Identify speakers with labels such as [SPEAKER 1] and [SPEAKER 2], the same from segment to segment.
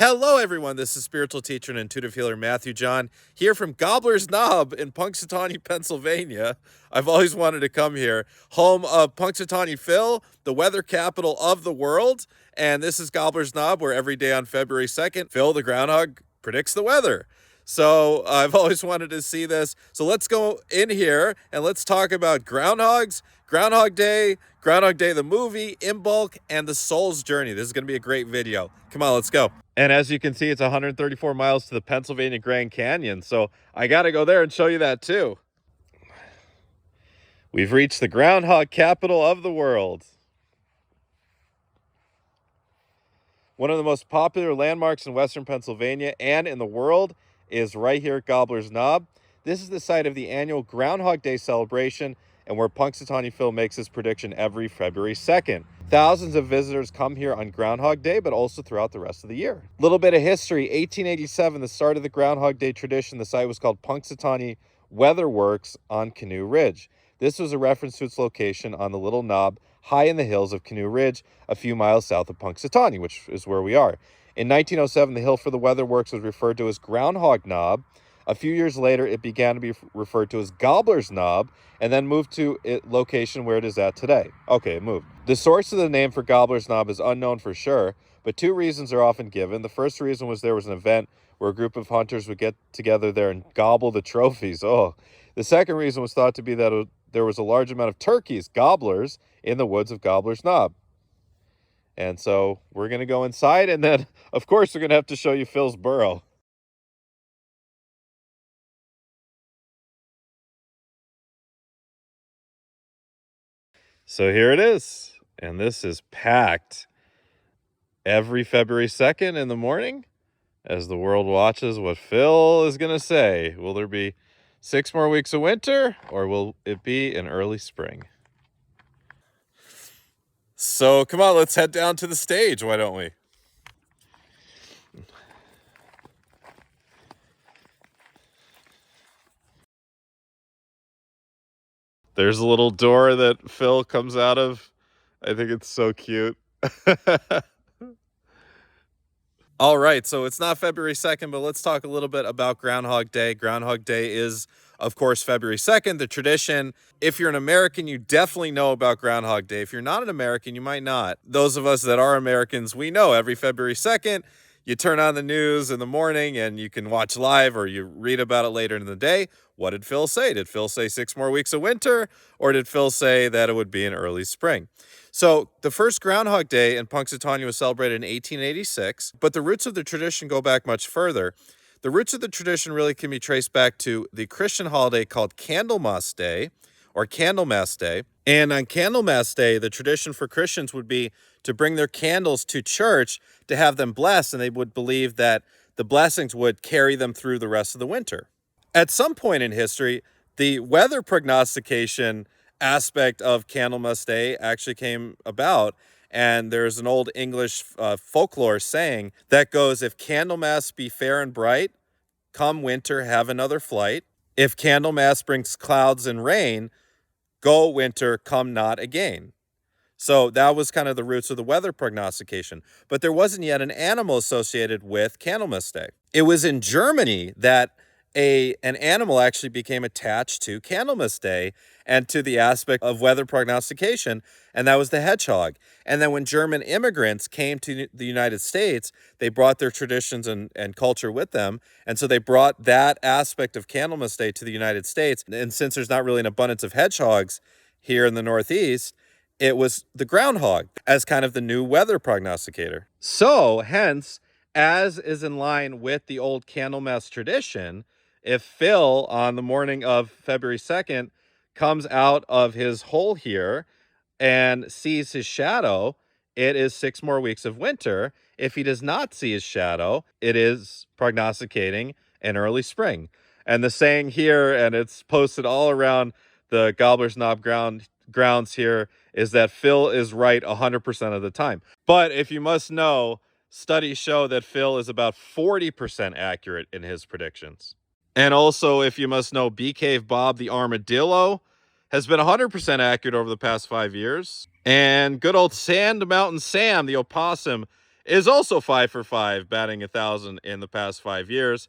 [SPEAKER 1] Hello, everyone. This is spiritual teacher and intuitive healer Matthew John here from Gobbler's Knob in Punxsutawney, Pennsylvania. I've always wanted to come here, home of Punxsutawney Phil, the weather capital of the world. And this is Gobbler's Knob, where every day on February 2nd, Phil the groundhog predicts the weather. So I've always wanted to see this. So let's go in here and let's talk about groundhogs, Groundhog Day the movie, Imbolc, and the soul's journey. This is going to be a great video. Come on, let's go. And as you can see, it's 134 miles to the Pennsylvania Grand Canyon. So I got to go there and show you that too. We've reached the groundhog capital of the world. One of the most popular landmarks in Western Pennsylvania and in the world is right here at Gobbler's Knob. This is the site of the annual Groundhog Day celebration and where Punxsutawney Phil makes his prediction every February 2nd. Thousands of visitors come here on Groundhog Day, but also throughout the rest of the year. Little bit of history. 1887, the start of the Groundhog Day tradition. The site was called Punxsutawney Weather Works on Canoe Ridge. This was a reference to its location on the little knob high in the hills of Canoe Ridge, a few miles south of Punxsutawney, which is where we are. In 1907, the hill for the Weather Works was referred to as Groundhog Knob. A few years later, it began to be referred to as Gobbler's Knob, and then moved to its location where it is at today. Okay, it moved. The source of the name for Gobbler's Knob is unknown for sure, but two reasons are often given. The first reason was there was an event where a group of hunters would get together there and gobble the trophies. Oh, the second reason was thought to be that there was a large amount of turkeys, gobblers, in the woods of Gobbler's Knob. And so we're going to go inside, and then, of course, we're going to have to show you Phil's burrow. So here it is, and this is packed every February 2nd in the morning as the world watches what Phil is going to say. Will there be 6 more weeks of winter, or will it be an early spring? So come on, let's head down to the stage, why don't we? There's a little door that Phil comes out of. I think it's so cute. All right, so it's not February 2nd, but let's talk a little bit about Groundhog Day. Groundhog Day is, of course, February 2nd, the tradition. If you're an American, you definitely know about Groundhog Day. If you're not an American, you might not. Those of us that are Americans, we know every February 2nd, you turn on the news in the morning and you can watch live or you read about it later in the day. What did Phil say? Did Phil say 6 more weeks of winter, or did Phil say that it would be an early spring? So the first Groundhog Day in Punxsutawney was celebrated in 1886, but the roots of the tradition go back much further. The roots of the tradition really can be traced back to the Christian holiday called Candlemas Day, or Candlemas Day. And on Candlemas Day, the tradition for Christians would be to bring their candles to church to have them blessed, and they would believe that the blessings would carry them through the rest of the winter. At some point in history, the weather prognostication aspect of Candlemas Day actually came about, and there's an old English folklore saying that goes, if Candlemas be fair and bright, come winter have another flight. If Candlemas brings clouds and rain, go winter come not again. So that was kind of the roots of the weather prognostication. But there wasn't yet an animal associated with Candlemas Day. It was in Germany that an animal actually became attached to Candlemas Day and to the aspect of weather prognostication, and that was the hedgehog. And then when German immigrants came to the United States, they brought their traditions and culture with them, and so they brought that aspect of Candlemas Day to the United States. And since there's not really an abundance of hedgehogs here in the Northeast, it was the groundhog as kind of the new weather prognosticator. So, hence, as is in line with the old Candlemas tradition, if Phil on the morning of February 2nd comes out of his hole here and sees his shadow, it is 6 more weeks of winter. If he does not see his shadow, it is prognosticating an early spring. And the saying here, and it's posted all around the Gobbler's Knob grounds here, is that Phil is right 100% of the time. But if you must know, studies show that Phil is about 40% accurate in his predictions. And also, if you must know, Bee Cave Bob the armadillo has been 100% accurate over the past 5 years. And good old Sand Mountain Sam, the opossum, is also 5 for 5, batting 1,000 in the past 5 years.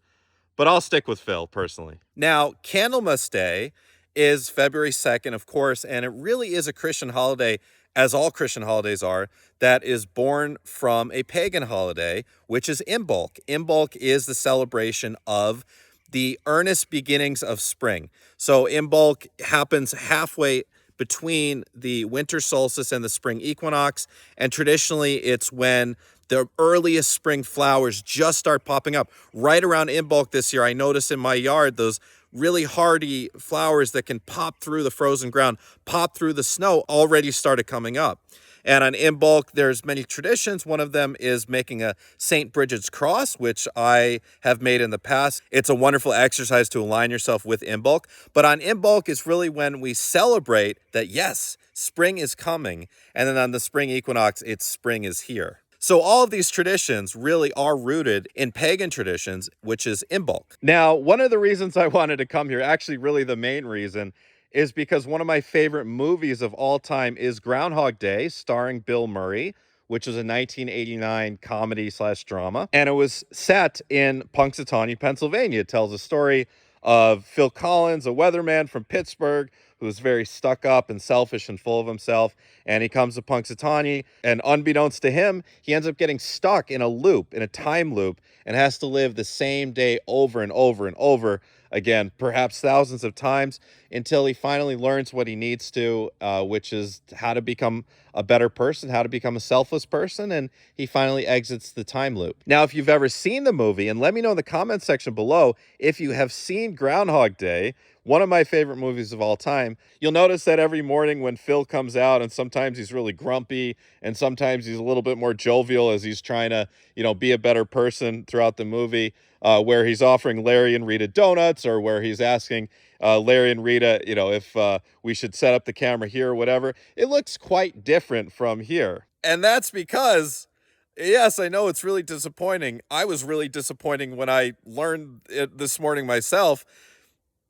[SPEAKER 1] But I'll stick with Phil, personally. Now, Candlemas Day is February 2nd, of course, and it really is a Christian holiday, as all Christian holidays are, that is born from a pagan holiday, which is Imbolc. Imbolc is the celebration of the earnest beginnings of spring. So Imbolc happens halfway between the winter solstice and the spring equinox, and traditionally it's when the earliest spring flowers just start popping up. Right around Imbolc this year, I noticed in my yard those really hardy flowers that can pop through the frozen ground, pop through the snow, already started coming up. And on Imbolc, there's many traditions. One of them is making a St. Bridget's cross, which I have made in the past. It's a wonderful exercise to align yourself with Imbolc. But on Imbolc is really when we celebrate that, yes, spring is coming. And then on the spring equinox, it's spring is here. So all of these traditions really are rooted in pagan traditions, which is Imbolc. Now, one of the reasons I wanted to come here, actually really the main reason, is because one of my favorite movies of all time is Groundhog Day, starring Bill Murray, which is a 1989 comedy/drama. And it was set in Punxsutawney, Pennsylvania. It tells a story of Phil Collins, a weatherman from Pittsburgh, who's very stuck up and selfish and full of himself. And he comes to Punxsutawney, and unbeknownst to him, he ends up getting stuck in a loop, in a time loop, and has to live the same day over and over and over again, perhaps thousands of times, until he finally learns what he needs to, which is how to become a better person, how to become a selfless person, and he finally exits the time loop. Now, if you've ever seen the movie, and let me know in the comments section below if you have seen Groundhog Day, one of my favorite movies of all time, you'll notice that every morning when Phil comes out, and sometimes he's really grumpy, and sometimes he's a little bit more jovial as he's trying to, be a better person throughout the movie, where he's offering Larry and Rita donuts, or where he's asking Larry and Rita, if we should set up the camera here or whatever. It looks quite different from here. And that's because, yes, I know it's really disappointing. I was really disappointing when I learned it this morning myself.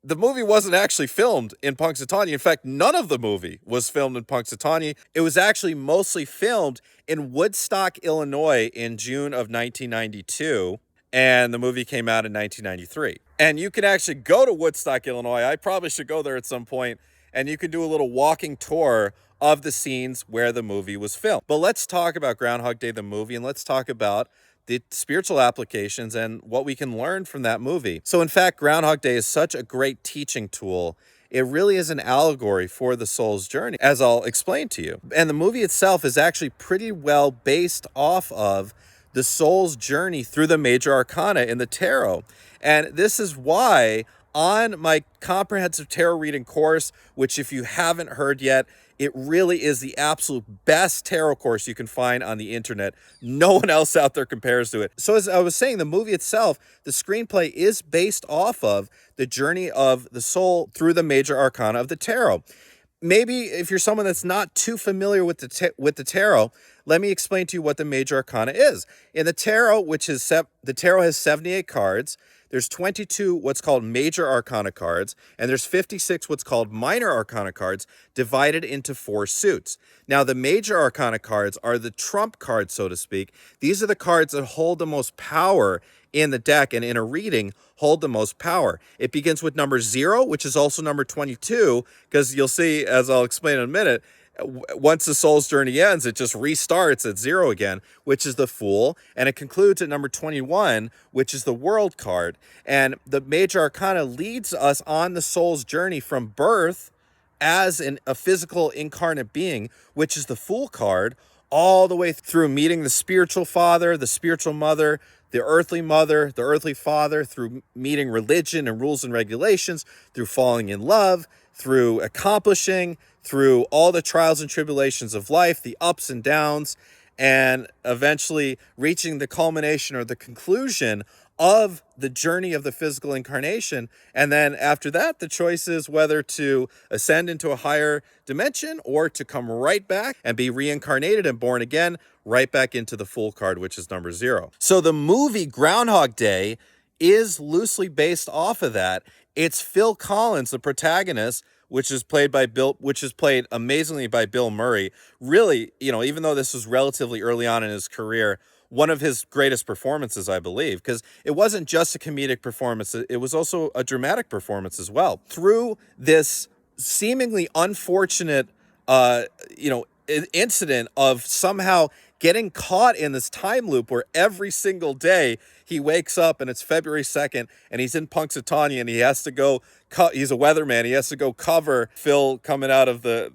[SPEAKER 1] The movie wasn't actually filmed in Punxsutawney. In fact, none of the movie was filmed in Punxsutawney. It was actually mostly filmed in Woodstock, Illinois in June of 1992. And the movie came out in 1993. And you can actually go to Woodstock, Illinois. I probably should go there at some point. And you can do a little walking tour of the scenes where the movie was filmed. But let's talk about Groundhog Day, the movie, and let's talk about the spiritual applications and what we can learn from that movie. So in fact, Groundhog Day is such a great teaching tool. It really is an allegory for the soul's journey, as I'll explain to you. And the movie itself is actually pretty well based off of the soul's journey through the major arcana in the tarot. And this is why on my comprehensive tarot reading course, which if you haven't heard yet, it really is the absolute best tarot course you can find on the internet. No one else out there compares to it. So as I was saying, the movie itself, the screenplay is based off of the journey of the soul through the major arcana of the tarot. Maybe if you're someone that's not too familiar with the tarot, let me explain to you what the major arcana is. In the tarot, the tarot has 78 cards. There's 22 what's called major arcana cards, and there's 56 what's called minor arcana cards divided into 4 suits. Now, the major arcana cards are the trump cards, so to speak. These are the cards that hold the most power in the deck, and in a reading, hold the most power. It begins with number 0, which is also number 22, because you'll see, as I'll explain in a minute, once the soul's journey ends, it just restarts at 0 again, which is the Fool, and it concludes at number 21, which is the World card. And the major arcana leads us on the soul's journey from birth as a physical incarnate being, which is the Fool card, all the way through meeting the spiritual father, the spiritual mother, the earthly mother, the earthly father, through meeting religion and rules and regulations, through falling in love, through accomplishing, through all the trials and tribulations of life, the ups and downs, and eventually reaching the culmination or the conclusion of the journey of the physical incarnation. And then after that, the choice is whether to ascend into a higher dimension or to come right back and be reincarnated and born again, right back into the Fool card, which is number 0. So the movie Groundhog Day is loosely based off of that. It's Phil Collins, the protagonist, which is played amazingly by Bill Murray. Really, even though this was relatively early on in his career, one of his greatest performances, I believe, because it wasn't just a comedic performance, it was also a dramatic performance as well. Through this seemingly unfortunate, incident of somehow getting caught in this time loop where every single day he wakes up and it's February 2nd and he's in Punxsutawney and he has to go, he's a weatherman, he has to go cover Phil coming out of the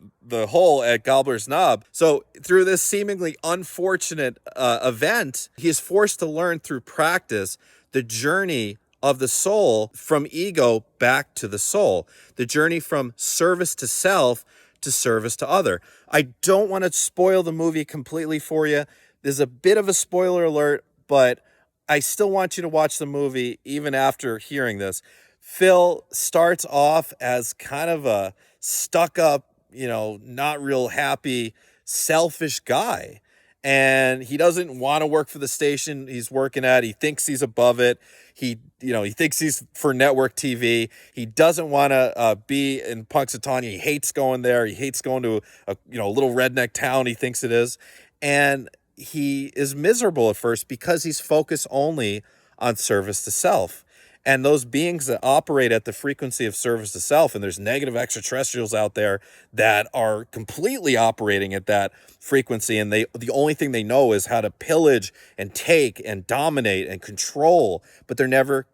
[SPEAKER 1] hole at Gobbler's Knob. So through this seemingly unfortunate event, he is forced to learn through practice the journey of the soul from ego back to the soul, the journey from service to self to service to other. I don't want to spoil the movie completely for you. There's a bit of a spoiler alert, but I still want you to watch the movie even after hearing this. Phil starts off as kind of a stuck-up, not real happy, selfish guy. And he doesn't want to work for the station he's working at. He thinks he's above it. He thinks he's for network TV. He doesn't want to be in Punxsutawney. He hates going there. He hates going to a little redneck town he thinks it is. And he is miserable at first because he's focused only on service to self. And those beings that operate at the frequency of service to self, and there's negative extraterrestrials out there that are completely operating at that frequency, and the only thing they know is how to pillage and take and dominate and control, but they're never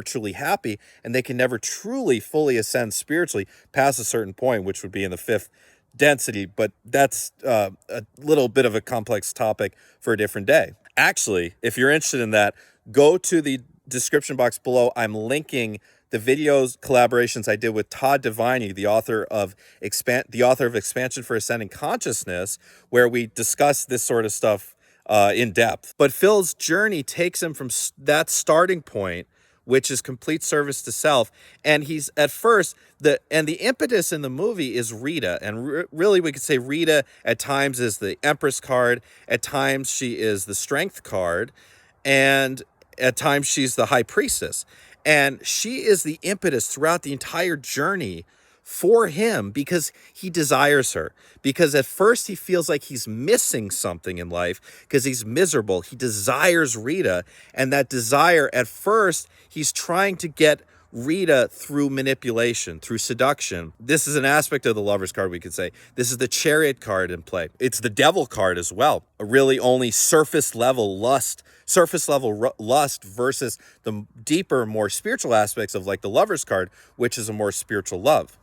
[SPEAKER 1] truly happy, and they can never truly fully ascend spiritually past a certain point, which would be in the fifth density. But that's a little bit of a complex topic for a different day. Actually, if you're interested in that, go to the description box below. I'm linking the videos collaborations I did with Todd Deviney, the author of Expansion for Ascending Consciousness, where we discuss this sort of stuff in depth. But Phil's journey takes him from that starting point, which is complete service to self, and he's at first the impetus in the movie is Rita, and really we could say Rita at times is the Empress card, at times she is the Strength card, and at times she's the High Priestess. And she is the impetus throughout the entire journey for him because he desires her. Because at first he feels like he's missing something in life because he's miserable. He desires Rita. And that desire, at first, he's trying to get Rita through manipulation, through seduction. This is an aspect of the Lover's card, we could say. This is the Chariot card in play. It's the Devil card as well. A really only surface level lust versus the deeper, more spiritual aspects of like the Lover's card, which is a more spiritual love.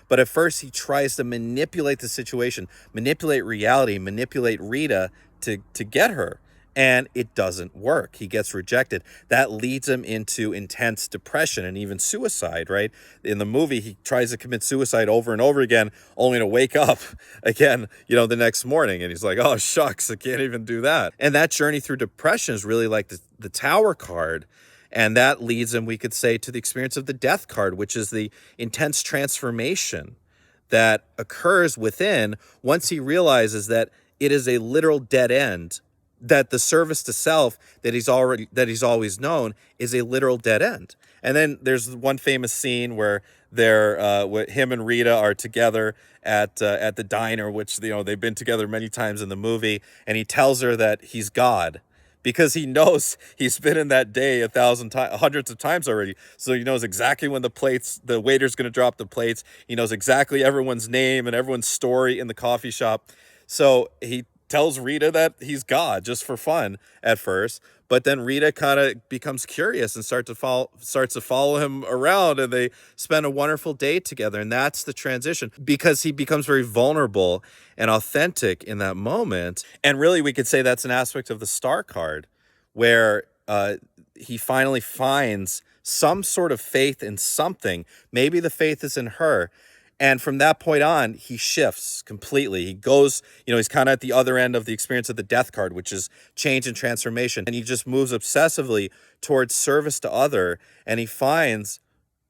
[SPEAKER 1] But at first he tries to manipulate the situation, manipulate reality, manipulate Rita to get her. And it doesn't work. He gets rejected. That leads him into intense depression and even suicide, right? In the movie, he tries to commit suicide over and over again, only to wake up again, the next morning. And he's like, oh, shucks, I can't even do that. And that journey through depression is really like the Tower card. And that leads him, we could say, to the experience of the Death card, which is the intense transformation that occurs within once he realizes that it is a literal dead end, that the service to self that he's always known is a literal dead end. And then there's one famous scene where him and Rita are together at the diner, which they've been together many times in the movie, and he tells her that he's God because he knows he's been in that day hundreds of times already. So he knows exactly when the waiter's going to drop the plates. He knows exactly everyone's name and everyone's story in the coffee shop. So he tells Rita that he's God just for fun at first, but then Rita kind of becomes curious and starts to follow him around, and they spend a wonderful day together. And that's the transition because he becomes very vulnerable and authentic in that moment. And really we could say that's an aspect of the Star card where he finally finds some sort of faith in something. Maybe the faith is in her. And from that point on, he shifts completely. He goes, he's kind of at the other end of the experience of the Death card, which is change and transformation. And he just moves obsessively towards service to other. And he finds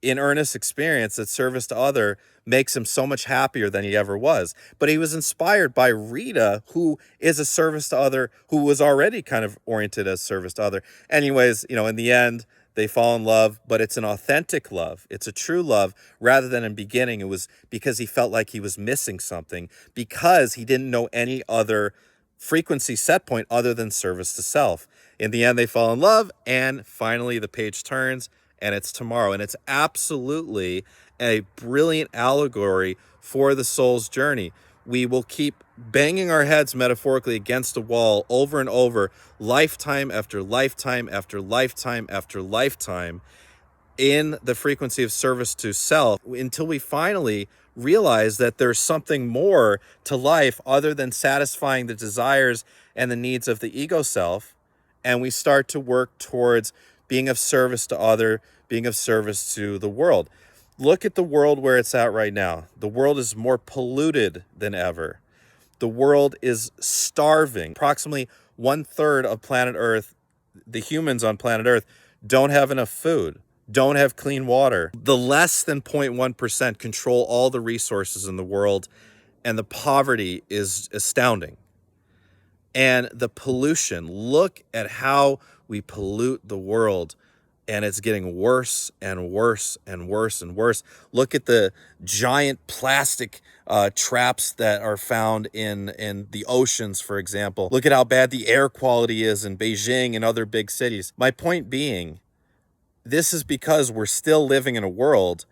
[SPEAKER 1] in earnest experience that service to other makes him so much happier than he ever was. But he was inspired by Rita, who is a service to other, who was already kind of oriented as service to other. Anyways, in the end, they fall in love, but it's an authentic love. It's a true love rather than in beginning. It was because he felt like he was missing something because he didn't know any other frequency set point other than service to self. In the end, they fall in love, and finally the page turns, and it's tomorrow. And it's absolutely a brilliant allegory for the soul's journey. We will keep banging our heads metaphorically against a wall over and over, lifetime after lifetime after lifetime after lifetime, in the frequency of service to self, until we finally realize that there's something more to life other than satisfying the desires and the needs of the ego self, and we start to work towards being of service to other, being of service to the world. Look at the world where it's at right now. The world is more polluted than ever. The world is starving. Approximately 1/3 of planet Earth, the humans on planet Earth, don't have enough food, don't have clean water. The less than 0.1% control all the resources in the world, and the poverty is astounding. And the pollution, look at how we pollute the world, and it's getting worse and worse and worse and worse. Look at the giant plastic traps that are found in the oceans, for example. Look at how bad the air quality is in Beijing and other big cities. My point being, this is because we're still living in a world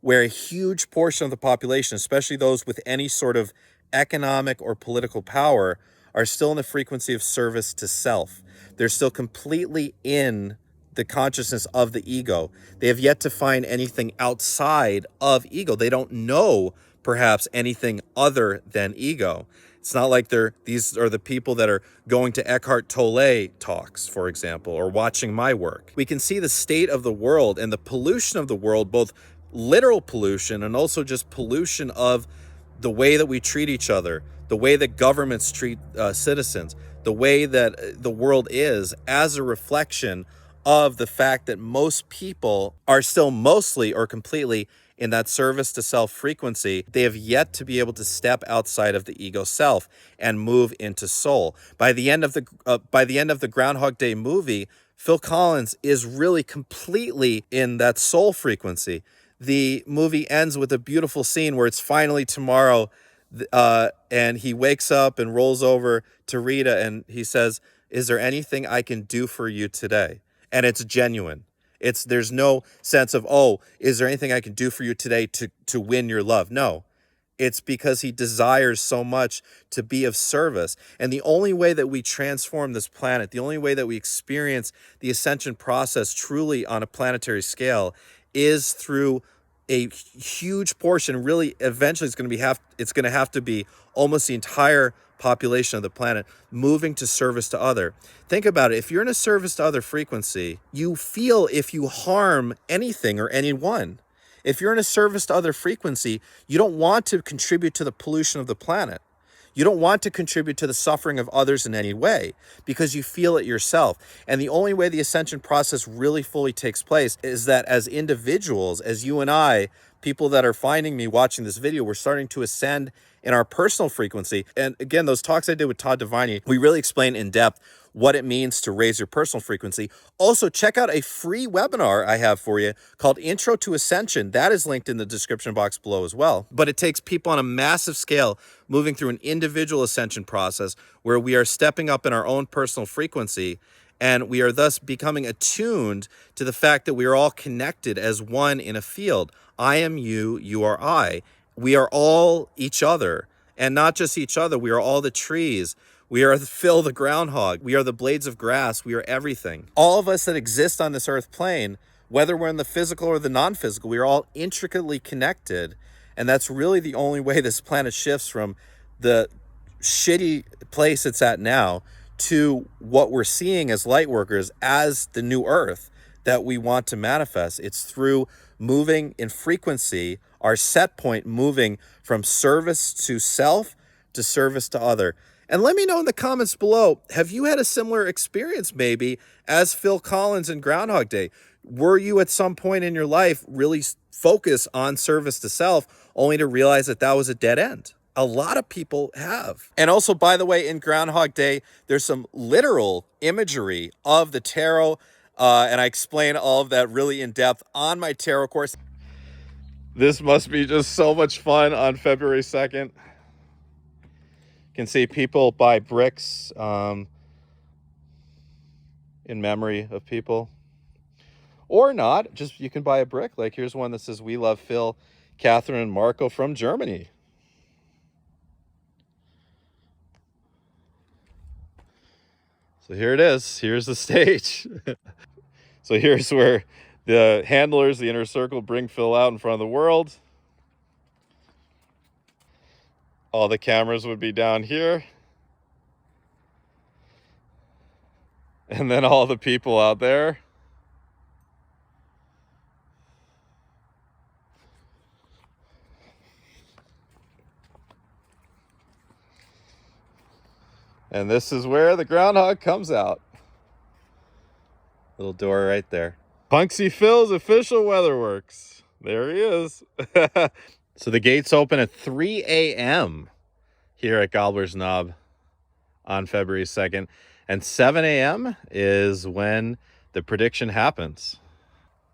[SPEAKER 1] where a huge portion of the population, especially those with any sort of economic or political power, are still in the frequency of service to self. They're still completely in the consciousness of the ego. They have yet to find anything outside of ego. They don't know, perhaps, anything other than ego. It's not like these are the people that are going to Eckhart Tolle talks, for example, or watching my work. We can see the state of the world and the pollution of the world, both literal pollution and also just pollution of the way that we treat each other, the way that governments treat citizens, the way that the world is, as a reflection of the fact that most people are still mostly or completely in that service to self frequency. They have yet to be able to step outside of the ego self and move into soul. By the end of the Groundhog Day movie, Phil Collins is really completely in that soul frequency. The movie ends with a beautiful scene where it's finally tomorrow, and he wakes up and rolls over to Rita and he says, "Is there anything I can do for you today?" And it's genuine. There's no sense of, oh, is there anything I can do for you today to win your love? No. It's because he desires so much to be of service. And the only way that we transform this planet, the only way that we experience the ascension process truly on a planetary scale, is through a huge portion. Really, eventually it's going to have to be almost the entire population of the planet moving to service to other. Think about it. If you're in a service to other frequency, you feel if you harm anything or anyone. If you're in a service to other frequency, you don't want to contribute to the pollution of the planet. You don't want to contribute to the suffering of others in any way because you feel it yourself. And the only way the ascension process really fully takes place is that as individuals, as you and I, people that are finding me watching this video, we're starting to ascend in our personal frequency. And again, those talks I did with Todd Deviney, we really explain in depth what it means to raise your personal frequency. Also, check out a free webinar I have for you called Intro to Ascension. That is linked in the description box below as well. But it takes people on a massive scale moving through an individual ascension process where we are stepping up in our own personal frequency, and we are thus becoming attuned to the fact that we are all connected as one in a field. I am you, you are I. We are all each other, and not just each other. We are all the trees. We are Phil the groundhog. We are the blades of grass. We are everything. All of us that exist on this earth plane, whether we're in the physical or the non-physical, we are all intricately connected. And that's really the only way this planet shifts from the shitty place it's at now to what we're seeing as light workers as the new earth that we want to manifest. It's through moving in frequency, our set point moving from service to self to service to other. And let me know in the comments below, have you had a similar experience maybe as Phil Collins in Groundhog Day? Were you at some point in your life really focused on service to self only to realize that that was a dead end? A lot of people have. And also, by the way, in Groundhog Day, there's some literal imagery of the tarot, and I explain all of that really in depth on my tarot course. This must be just so much fun on February 2nd. You can see people buy bricks in memory of people. Or not, just you can buy a brick. Like here's one that says, "We love Phil, Catherine, and Marco from Germany." So here it is. Here's the stage. So here's where the handlers, the inner circle, bring Phil out in front of the world. All the cameras would be down here. And then all the people out there. And this is where the groundhog comes out. Little door right there. Punxsy Phil's official weatherworks. There he is. So the gates open at 3 a.m. here at Gobbler's Knob on February 2nd. And 7 a.m. is when the prediction happens.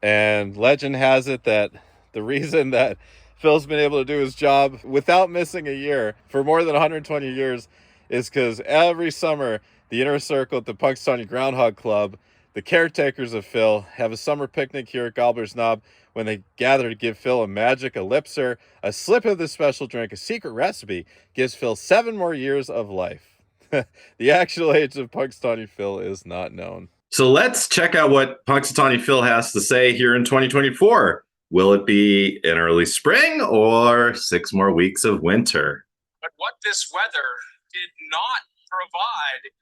[SPEAKER 1] And legend has it that the reason that Phil's been able to do his job without missing a year for more than 120 years is because every summer, the inner circle at the Punxsutawney Groundhog Club, the caretakers of Phil, have a summer picnic here at Gobbler's Knob when they gather to give Phil a magic elixir, a slip of this special drink, a secret recipe, gives Phil 7 more years of life. The actual age of Punxsutawney Phil is not known. So let's check out what Punxsutawney Phil has to say here in 2024. Will it be an early spring or 6 more weeks of winter?
[SPEAKER 2] But what this weather did not provide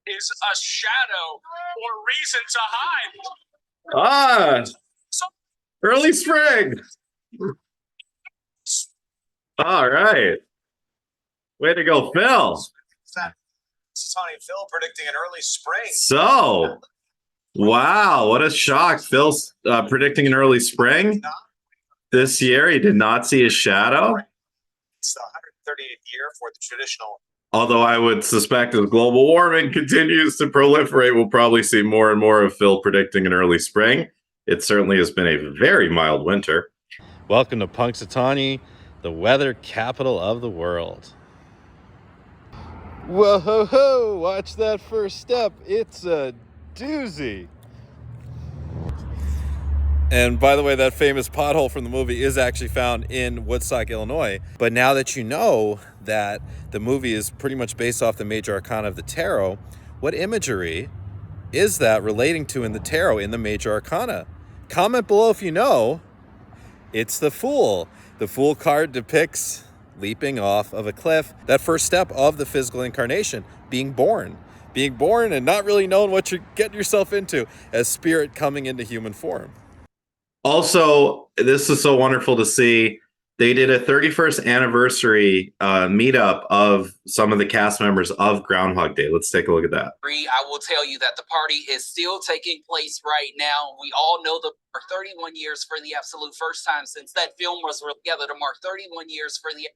[SPEAKER 2] is a shadow or reason to hide.
[SPEAKER 1] Early spring. All right. Way to go, Phil.
[SPEAKER 2] Punxsutawney Phil predicting an early spring.
[SPEAKER 1] So, wow, what a shock. Phil's predicting an early spring this year. He did not see his shadow.
[SPEAKER 2] It's the 138th year for the traditional.
[SPEAKER 1] Although I would suspect as global warming continues to proliferate, we'll probably see more and more of Phil predicting an early spring. It certainly has been a very mild winter. Welcome to Punxsutawney, the weather capital of the world. Whoa, ho, ho, watch that first step. It's a doozy. And by the way, that famous pothole from the movie is actually found in Woodstock, Illinois. But now that you know that the movie is pretty much based off the major arcana of the tarot, what imagery is that relating to in the tarot in the major arcana? Comment below if you know. It's the Fool. The Fool card depicts leaping off of a cliff, that first step of the physical incarnation, being born and not really knowing what you're getting yourself into as spirit coming into human form. Also, this is so wonderful to see. They did a 31st anniversary meetup of some of the cast members of Groundhog Day. Let's take a look at that.
[SPEAKER 3] I will tell you that the party is still taking place right now. We all know the 31 years for the absolute first time since that film was together to mark 31 years for the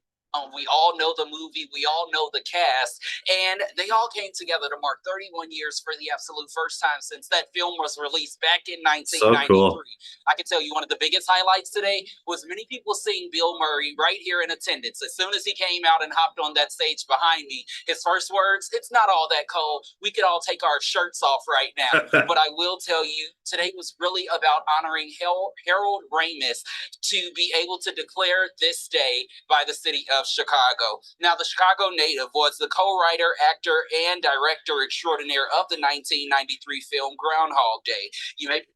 [SPEAKER 3] we all know the movie, we all know the cast, and they all came together to mark 31 years for the absolute first time since that film was released back in 1993.
[SPEAKER 1] So cool.
[SPEAKER 3] I can tell you one of the biggest highlights today was many people seeing Bill Murray right here in attendance. As soon as he came out and hopped on that stage behind me, his first words, "It's not all that cold. We could all take our shirts off right now." But I will tell you, today was really about honoring Harold Ramis to be able to declare this day by the city of Chicago. Now, the Chicago native was the co-writer, actor, and director extraordinaire of the 1993 film Groundhog Day.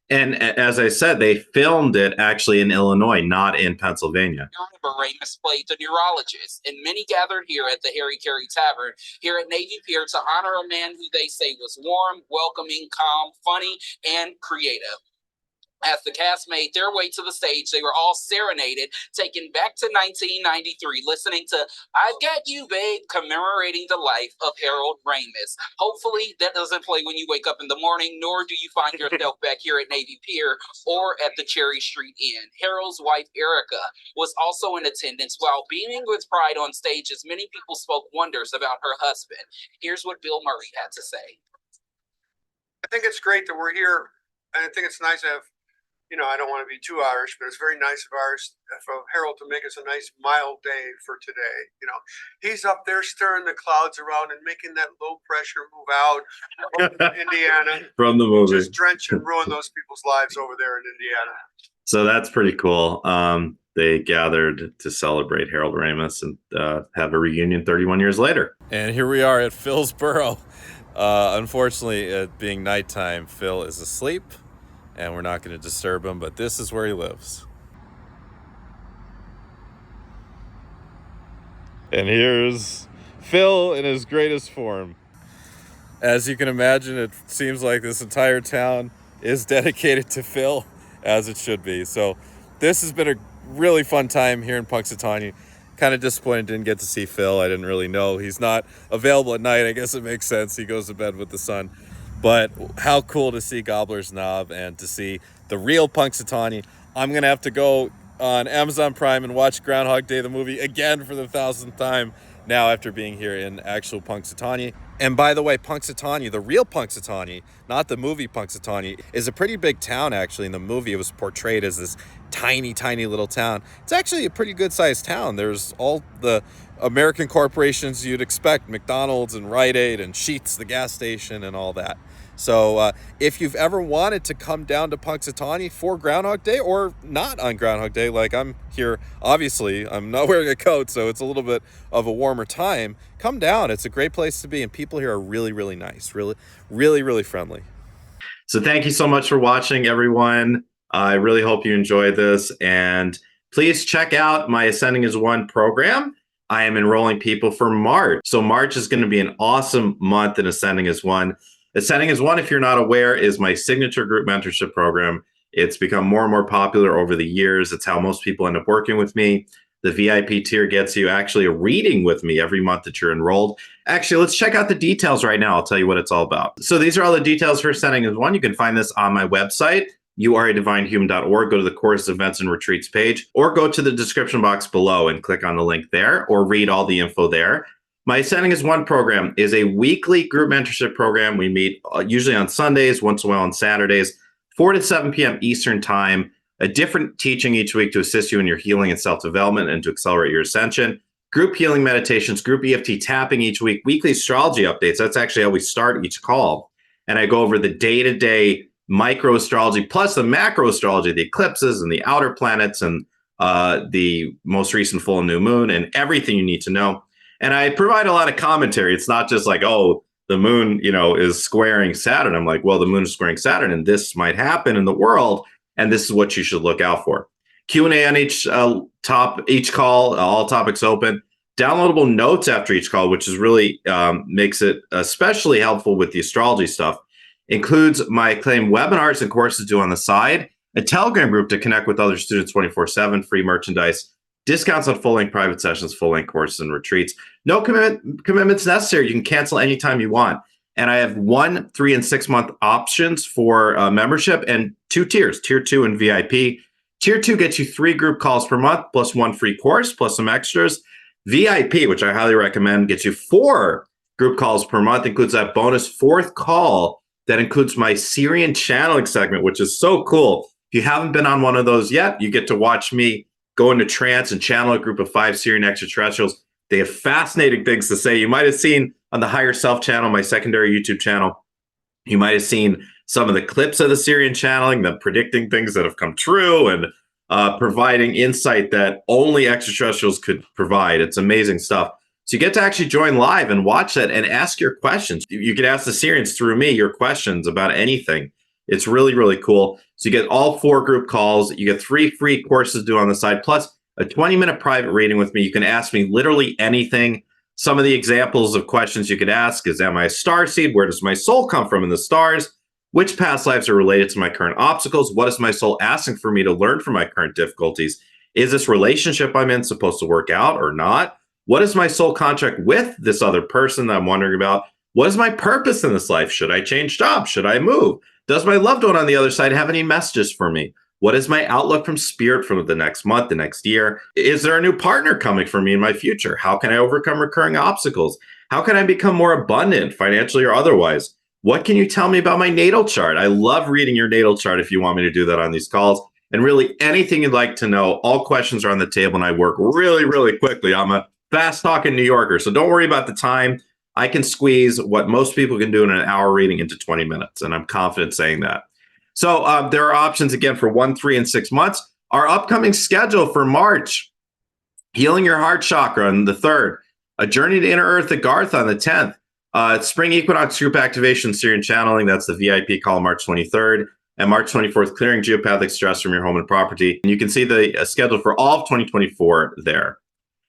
[SPEAKER 1] And as I said, they filmed it actually in Illinois, not in Pennsylvania.
[SPEAKER 3] Ramis played the neurologist, and many gathered here at the Harry Carey Tavern here at Navy Pier to honor a man who they say was warm, welcoming, calm, funny, and creative. As the cast made their way to the stage, they were all serenaded, taken back to 1993, listening to "I've Got You, Babe," commemorating the life of Harold Ramis. Hopefully, that doesn't play when you wake up in the morning, nor do you find yourself back here at Navy Pier or at the Cherry Street Inn. Harold's wife, Erica, was also in attendance while beaming with pride on stage as many people spoke wonders about her husband. Here's what Bill Murray had to say.
[SPEAKER 4] I think it's great that we're here, and I think it's nice to have you know, I don't want to be too Irish, but it's very nice of Harold to make us a nice mild day for today. You know, he's up there stirring the clouds around and making that low pressure move out from Indiana
[SPEAKER 5] from the movie.
[SPEAKER 4] Just drench and ruin those people's lives over there in Indiana.
[SPEAKER 5] So that's pretty cool. They gathered to celebrate Harold Ramis and have a reunion 31 years later.
[SPEAKER 1] And here we are at Phil's burrow. Unfortunately, it being nighttime, Phil is asleep, and we're not going to disturb him, but this is where he lives. And here's Phil in his greatest form. As you can imagine, it seems like this entire town is dedicated to Phil, as it should be. So this has been a really fun time here in Punxsutawney. Kind of disappointed didn't get to see Phil. I didn't really know. He's not available at night. I guess it makes sense. He goes to bed with the sun. But how cool to see Gobbler's Knob and to see the real Punxsutawney. I'm going to have to go on Amazon Prime and watch Groundhog Day, the movie, again for the 1,000th time now after being here in actual Punxsutawney. And by the way, Punxsutawney, the real Punxsutawney, not the movie Punxsutawney, is a pretty big town, actually. In the movie, it was portrayed as this tiny, tiny little town. It's actually a pretty good-sized town. There's all the American corporations you'd expect, McDonald's and Rite Aid and Sheetz, the gas station, and all that. So if you've ever wanted to come down to Punxsutawney for Groundhog Day, or not on Groundhog Day, like I'm here, obviously, I'm not wearing a coat, so it's a little bit of a warmer time, come down. It's a great place to be, and people here are really, really nice, really, really, really friendly.
[SPEAKER 5] So thank you so much for watching, everyone. I really hope you enjoyed this, and please check out my Ascending as One program. I am enrolling people for March. So March is going to be an awesome month in Ascending as One. Ascending as One, if you're not aware, is my signature group mentorship program. It's become more and more popular over the years. It's how most people end up working with me. The VIP tier gets you actually a reading with me every month that you're enrolled. Actually, let's check out the details right now. I'll tell you what it's all about. So these are all the details for Ascending as One. You can find this on my website, youaredivinehuman.org. Go to the course events and retreats page, or go to the description box below and click on the link there, or read all the info there. My Ascending as One program is a weekly group mentorship program. We meet usually on Sundays, once in a while on Saturdays, 4 to 7 p.m. Eastern time, a different teaching each week to assist you in your healing and self-development and to accelerate your ascension. Group healing meditations, group EFT tapping each week, weekly astrology updates. That's actually how we start each call. And I go over the day-to-day micro astrology plus the macro astrology, the eclipses and the outer planets and the most recent full and new moon and everything you need to know. And I provide a lot of commentary. It's not just like, oh, the moon, is squaring Saturn. I'm like, well, the moon is squaring Saturn, and this might happen in the world, and this is what you should look out for. Q&A on each call, all topics open. Downloadable notes after each call, which is really makes it especially helpful with the astrology stuff. Includes my acclaimed webinars and courses due on the side, a Telegram group to connect with other students 24/7, free merchandise, discounts on full-length private sessions, full-length courses, and retreats. No commitments necessary. You can cancel anytime you want. And I have 1, 3, and 6 month options for membership and 2 tiers, Tier 2 and VIP. Tier 2 gets you 3 group calls per month, plus 1 free course, plus some extras. VIP, which I highly recommend, gets you 4 group calls per month, includes that bonus 4th call that includes my Sirian Channeling segment, which is so cool. If you haven't been on one of those yet, you get to watch me go into trance and channel a group of 5 Sirian extraterrestrials. They have fascinating things to say. You might have seen on the Higher Self channel, my secondary YouTube channel, you might have seen some of the clips of the Sirian channeling, them predicting things that have come true and providing insight that only extraterrestrials could provide. It's amazing stuff. So you get to actually join live and watch that and ask your questions. You can ask the Sirians through me your questions about anything. It's really, really cool. So you get all 4 group calls. You get 3 free courses due on the side, plus a 20-minute private reading with me. You can ask me literally anything. Some of the examples of questions you could ask is, am I a starseed? Where does my soul come from in the stars? Which past lives are related to my current obstacles? What is my soul asking for me to learn from my current difficulties? Is this relationship I'm in supposed to work out or not? What is my soul contract with this other person that I'm wondering about? What is my purpose in this life? Should I change jobs? Should I move? Does my loved one on the other side have any messages for me? What is my outlook from spirit for the next month, the next year? Is there a new partner coming for me in my future? How can I overcome recurring obstacles? How can I become more abundant financially or otherwise? What can you tell me about my natal chart? I love reading your natal chart if you want me to do that on these calls. And really anything you'd like to know, all questions are on the table and I work really, really quickly. I'm a fast talking New Yorker, so don't worry about the time. I can squeeze what most people can do in an hour reading into 20 minutes, and I'm confident saying that. So there are options again for 1, 3, and 6 months. Our upcoming schedule for March, Healing Your Heart Chakra on the 3rd, A Journey to Inner Earth at Garth on the 10th, Spring Equinox Group Activation, Sirian Channeling, that's the VIP call March 23rd, and March 24th, Clearing Geopathic Stress from Your Home and Property. And you can see the schedule for all of 2024 there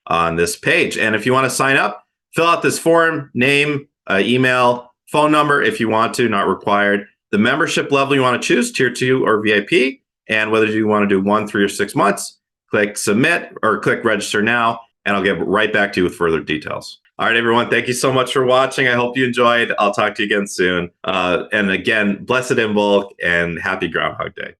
[SPEAKER 5] on this page. And if you want to sign up, fill out this form, name, email, phone number if you want to, not required. The membership level you want to choose, Tier 2 or VIP, and whether you want to do 1, 3, or 6 months, click Submit or click Register Now, and I'll get right back to you with further details. All right, everyone, thank you so much for watching. I hope you enjoyed. I'll talk to you again soon. And again, blessed Imbolc and happy Groundhog Day.